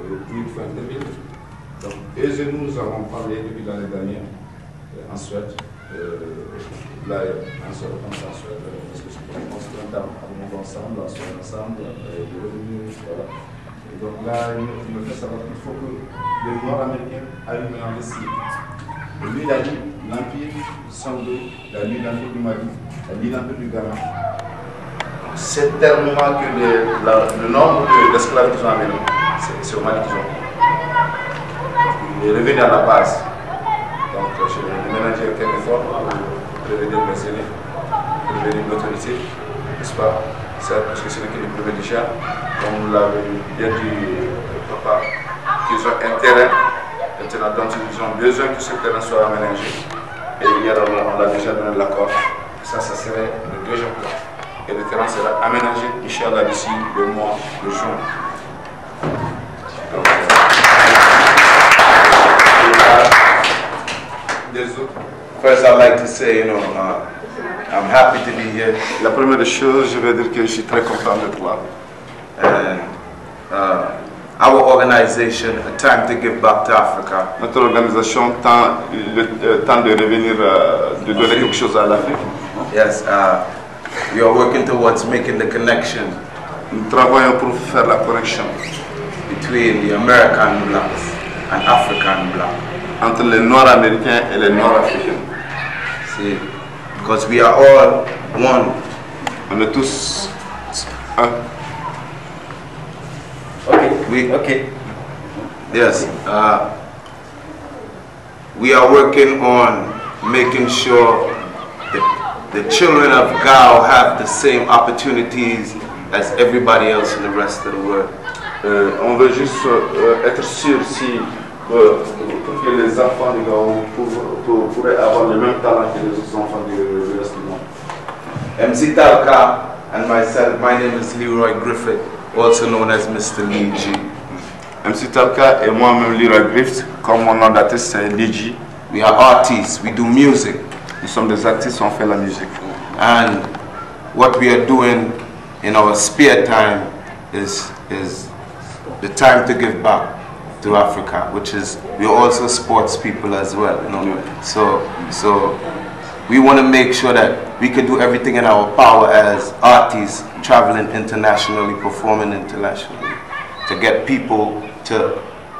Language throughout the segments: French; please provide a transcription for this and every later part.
où il faut intervenir. Donc, eux et nous avons parlé depuis l'année dernière en Suède. Là, en Suède, parce que je pense qu'on va ensemble, on soit ensemble, les revenus, voilà. Et donc là, il me fait savoir qu'il faut que les Nord-Américains aillent investir. Et lui, il a dit l'Empire Sandé, la nuit l'Empire du Mali, la nuit l'Empire du Ghana. C'est tellement que le nombre d'esclaves qu'ils ont amenés, c'est au Mali qu'ils ont. Il est revenu à la base. Donc, je vais ménager aucun effort pour prévenir le mercenaires, prévenir l'autorité, n'est-ce pas? Parce que c'est le qui est prévu déjà, comme l'avait bien dit papa, qu'ils ont un terrain, maintenant, dont ils ont besoin que ce terrain soit aménagé. Et hier, on l'a déjà donné l'accord. Ça serait le deuxième plan. Et le terrain sera aménagé, Inch'Allah, d'ici le mois de juin. Donc, first, I'd like to say, I'm happy to be here. La première chose, je vais dire que je suis très content d'être là. And our organization, A Time to Give Back to Africa. Notre organisation tend de revenir, de donner quelque chose à l'Afrique. Yes, we are working towards making the connection. Nous travaillons pour faire la connexion between the American blacks and African blacks. Entre les Nord-Américains et les Nord-Africains. See, because we are all one. On est tous un. Okay. Yes. We are working on making sure that the children of Gao have the same opportunities as everybody else in the rest of the world. On veut juste être sûr si pour que les enfants de Gao pourraient avoir le même talent que les autres enfants du reste du monde. MC Talka and myself, my name is Leroy Griffith, also known as Mr. Lee G. MC Talka et moi-même Leroy Griffith, comme mon nom d'artiste c'est Lee G. We are artists, we do music. Nous sommes des artistes, on fait la musique. And what we are doing in our spare time is the time to give back to Africa, which is, we are also sports people as well, So we want to make sure that we can do everything in our power as artists traveling internationally, performing internationally, to get people to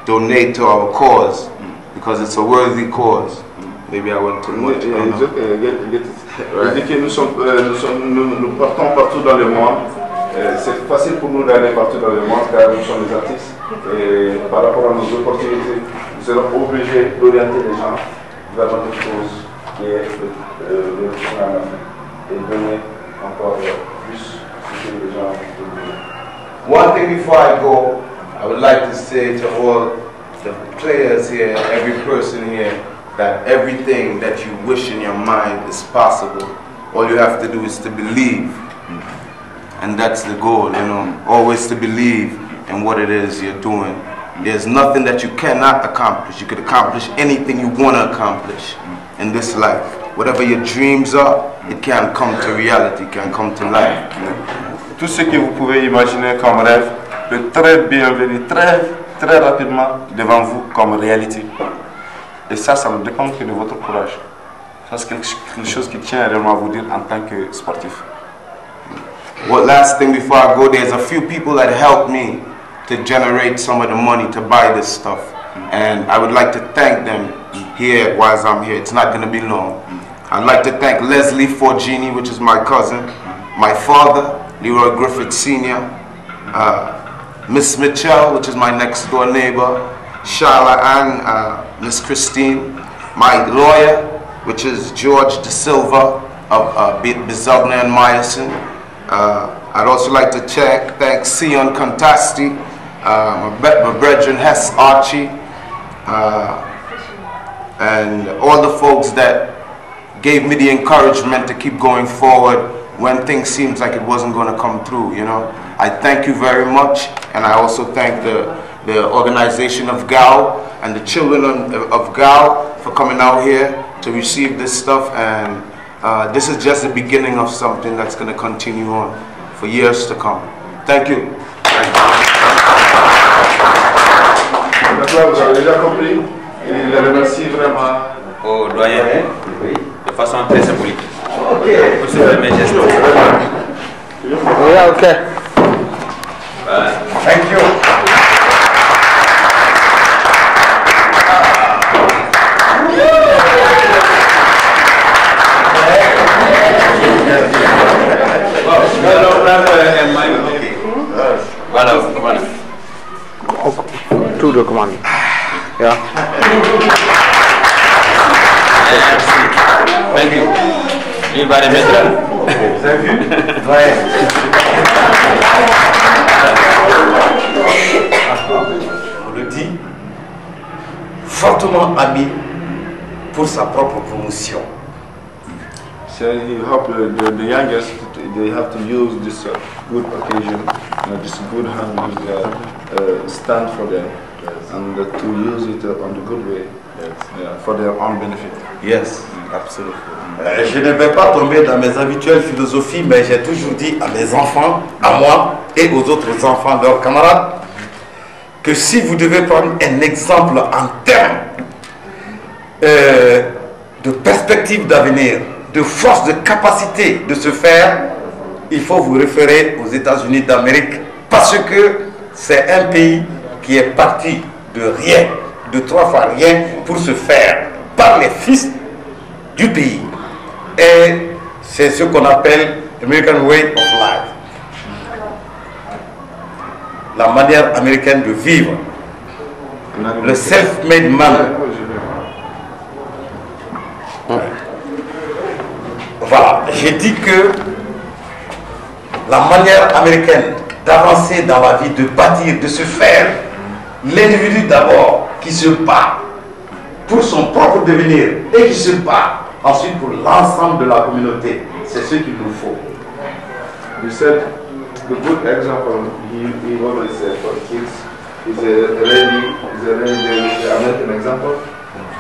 donate to our cause, because it's a worthy cause. Maybe I went too much. Nous partons partout dans le monde. C'est facile pour nous d'aller partout dans le monde car nous sommes des artistes. Et par rapport à nos opportunités, nous serons obligés d'orienter les gens vers notre cause qui est le retour en Afrique et donner encore plus ce que les gens veulent. One thing before I go, I would like to say to all the players here, every person here, that everything that you wish in your mind is possible. All you have to do is to believe. And that's the goal, always to believe in what it is you're doing. There's nothing that you cannot accomplish. You could accomplish anything you want to accomplish in this life. Whatever your dreams are, it can come to reality, it can come to life. Tout ce que vous pouvez imaginer comme rêve peut très bien venir très rapidement devant vous comme réalité. Et ça ne dépend que de votre courage. Ça, c'est quelque chose qui tient réellement à vous dire en tant que sportif. Well, last thing before I go, there's a few people that helped me to generate some of the money to buy this stuff. And I would like to thank them here while I'm here. It's not going to be long. I'd like to thank Leslie Forgini, which is my cousin, my father, Leroy Griffith Sr., Miss Mitchell, which is my next door neighbor, Shala and Miss Christine, my lawyer, which is George De Silva of Bizogna and Myosin. I'd also like to thank Sion Contasti, my brethren Hess Archie, and all the folks that gave me the encouragement to keep going forward when things seems like it wasn't going to come through, I thank you very much, and I also thank the organization of GAO and the children of GAO for coming out here to receive this stuff, and this is just the beginning of something that's going to continue on for years to come. Thank you. Thank you. là, vous avez déjà compris. Il les remercie vraiment. Au doyen, de façon très symbolique. Ok. Pour ce premier geste. Yeah, okay. Thank you. Voilà, voilà. Tout recommandé. Yeah. Merci. Thank you. Il va les mettre là. Vous avez vu? Ouais. On le dit, fortement ami pour sa propre promotion. So he helped the youngest. They have to use this good occasion, this good hand, stand for them, and to use it on the good way, for their own benefit. Yes, absolument. Je ne vais pas tomber dans mes habituelles philosophies, mais j'ai toujours dit à mes enfants, à moi et aux autres enfants, leurs camarades, que si vous devez prendre un exemple en termes de perspective d'avenir, de force, de capacité de se faire, il faut vous référer aux États-Unis d'Amérique, parce que c'est un pays qui est parti de rien, de 3 fois rien, pour se faire par les fils du pays. Et c'est ce qu'on appelle American Way of Life. La manière américaine de vivre. Le self-made man. Voilà, j'ai dit que la manière américaine d'avancer dans la vie, de bâtir, de se faire, l'individu d'abord qui se bat pour son propre devenir et qui se bat ensuite pour l'ensemble de la communauté, c'est ce qu'il nous faut. You said the good example he always said for kids is a really the American example.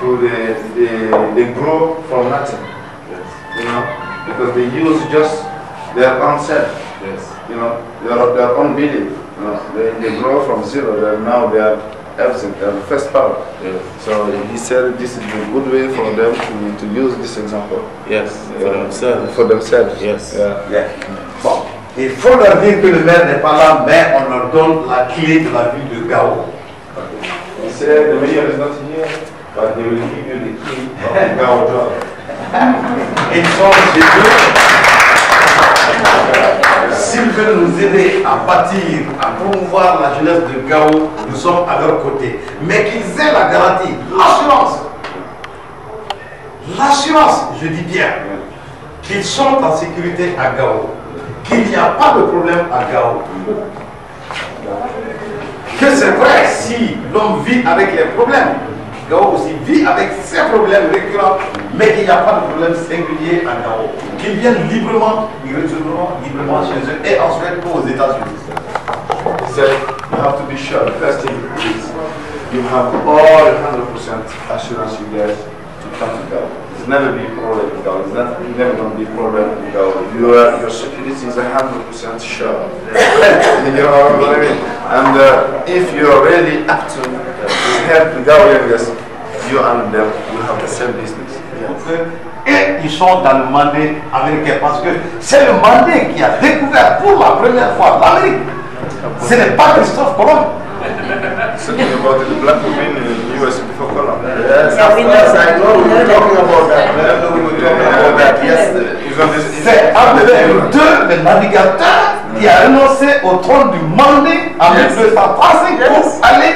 So they grow from nothing, you know, because they use just their own self, you know, their own belief. You know, they grow from zero. Now they are everything. They are the first power. So he said this is a good way for them to use this example. Yes, for themselves. For themselves. Yes. Yeah. Bon, il faut leur dire que le maire n'est pas là, mais on leur donne la clé de la ville de Gao. He said the mayor is not here, but they will give you the key of the Gao job. Ils sont chez eux. S'ils veulent nous aider à bâtir, à promouvoir la jeunesse de Gao, nous sommes à leur côté. Mais qu'ils aient la garantie, l'assurance, je dis bien, qu'ils sont en sécurité à Gao, qu'il n'y a pas de problème à Gao. Que c'est vrai, si l'homme vit avec les problèmes, Gao aussi vit avec ses problèmes récurrents, mais qu'il n'y a pas de problème singulier à Gao. Qu'ils viennent librement, ils retourneront librement chez eux et ensuite aux États-Unis. He said you have to be sure. The first thing is you have all 100% assurance you get to come to Gao. There's never be a problem in Gao. There's never going to be a problem in Gao. Your security is 100% sure. You know what I mean? And if you are really up to help the Ghanaians, you and them will have the same business. Et ils sont dans le mandat américain parce que c'est le mandat qui a découvert pour la première fois l'Amérique. Ce n'est pas Christophe Colomb. Something about the black women in the US before Colomb. Yes, I know we were talking about that. C'est Abdel II, le navigateur, qui a renoncé au trône du mandat en 1235 pour aller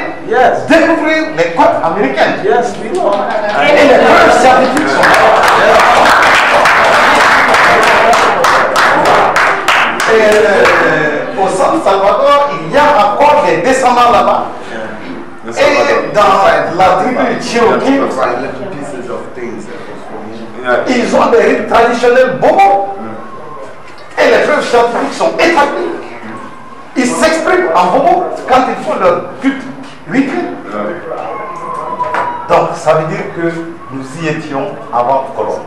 découvrir les côtes américaines. Yes, we know. Et les preuves scientifiques sont là. Et au San Salvador, il y a encore des descendants là-bas. Et dans la tribu Cherokee, ils ont des rites traditionnels bobo. Et les preuves scientifiques sont établies. Ils s'expriment en bobo quand ils font leur culte rituel. Donc ça veut dire que nous y étions avant Colomb.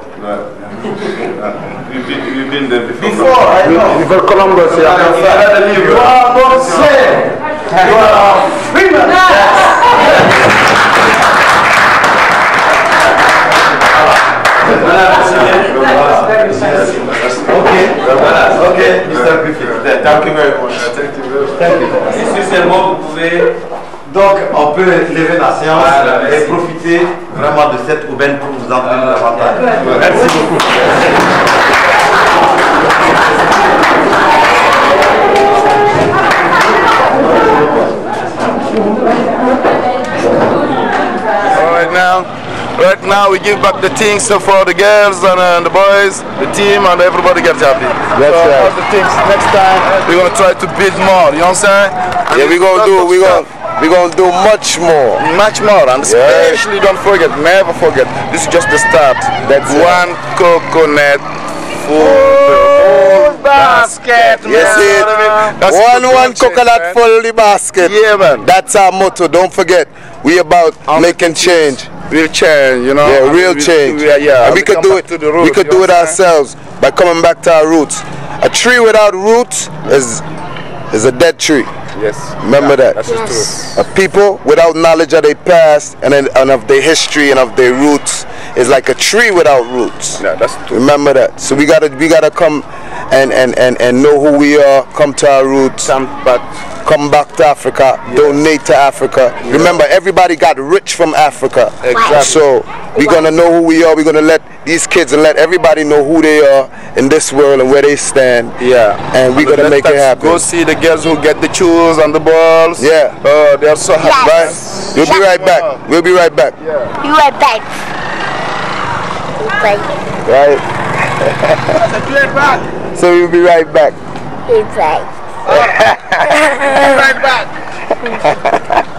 We've been there Before, I know. Before Columbus, You are not saved. You are a freeman. Ok, Mr. Griffith. Thank you very much. Thank you. Si c'est bon, vous pouvez. Donc, on peut lever la séance et profiter vraiment de cette aubaine pour vous entraîner davantage. Merci beaucoup. Right now we give back the things for the girls and the boys, the team, and everybody gets happy. That's so right. all the things next time we're gonna try to build more. You know what I'm saying? And Yeah, we're gonna do much more. much more, and especially don't forget, never forget. This is just the start. That's it. one coconut full basket. Yes, man. it. That's the One change, coconut man. full the basket. Yeah, man. That's our motto. Don't forget, we about making change. Real change, you know. Yeah, real We- change. yeah, And we could come do back it. to the roots, We could you do know it what I'm saying? ourselves by coming back to our roots. A tree without roots is a dead tree. Yes. Remember that. That's true. A people without knowledge of their past and of their history and of their roots is like a tree without roots. Yeah, that's true. Remember that. So we gotta come and know who we are. Come to our roots. Come back to Africa. Donate to Africa. Remember, everybody got rich from Africa. Exactly. So we're gonna know who we are. We're gonna let these kids and let everybody know who they are in this world and where they stand. Yeah. And we're gonna make it happen. Go see the girls who get the shoes and the balls. Yeah. Oh, they're so happy. Right? We'll be right back. We'll be right back. You right back. Right? So we'll be right back. He's right. Right back.